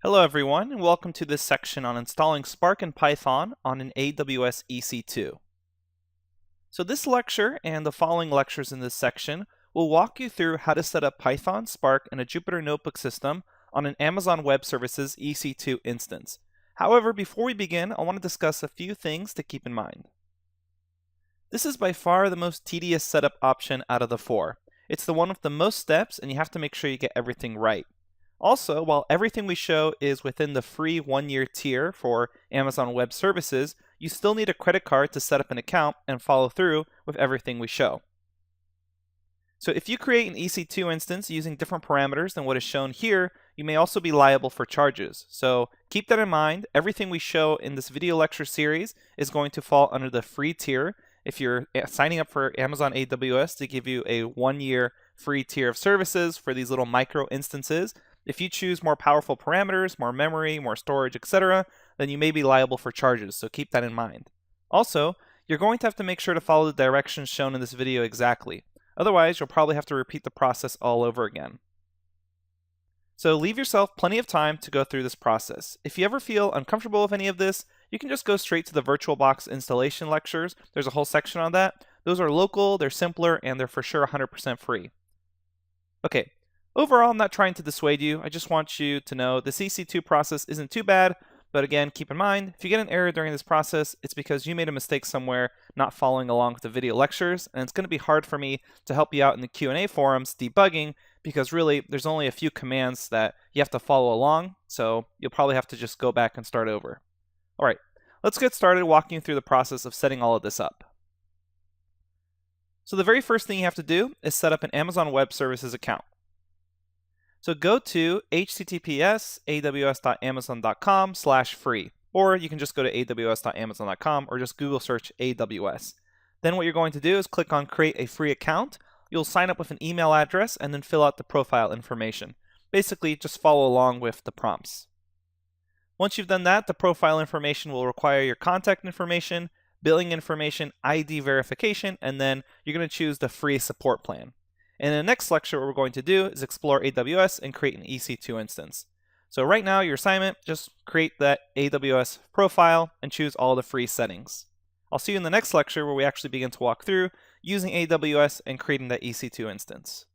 Hello everyone, and welcome to this section on installing Spark and Python on an AWS EC2. So this lecture and the following lectures in this section will walk you through how to set up Python, Spark, and a Jupyter Notebook system on an Amazon Web Services EC2 instance. However, before we begin, I want to discuss a few things to keep in mind. This is by far the most tedious setup option out of the four. It's the one with the most steps, and you have to make sure you get everything right. Also, while everything we show is within the free 1-year tier for Amazon Web Services, you still need a credit card to set up an account and follow through with everything we show. So if you create an EC2 instance using different parameters than what is shown here, you may also be liable for charges. So keep that in mind. Everything we show in this video lecture series is going to fall under the free tier. If you're signing up for Amazon AWS to give you a 1-year free tier of services for these little micro instances, if you choose more powerful parameters, more memory, more storage, etc., then you may be liable for charges, so keep that in mind. Also, you're going to have to make sure to follow the directions shown in this video exactly. Otherwise, you'll probably have to repeat the process all over again. So leave yourself plenty of time to go through this process. If you ever feel uncomfortable with any of this, you can just go straight to the VirtualBox installation lectures. There's a whole section on that. Those are local, they're simpler, and they're for sure 100% free. Okay. Overall, I'm not trying to dissuade you. I just want you to know the EC2 process isn't too bad, but again, keep in mind, if you get an error during this process, it's because you made a mistake somewhere not following along with the video lectures, and it's going to be hard for me to help you out in the Q&A forums debugging, because really, there's only a few commands that you have to follow along, so you'll probably have to just go back and start over. All right, let's get started walking through the process of setting all of this up. So the very first thing you have to do is set up an Amazon Web Services account. So go to https://aws.amazon.com/free, or you can just go to aws.amazon.com or just Google search AWS. Then what you're going to do is click on Create a Free Account. You'll sign up with an email address and then fill out the profile information. Basically, just follow along with the prompts. Once you've done that, the profile information will require your contact information, billing information, ID verification, and then you're going to choose the free support plan. And in the next lecture, what we're going to do is explore AWS and create an EC2 instance. So right now, your assignment, just create that AWS profile and choose all the free settings. I'll see you in the next lecture where we actually begin to walk through using AWS and creating that EC2 instance.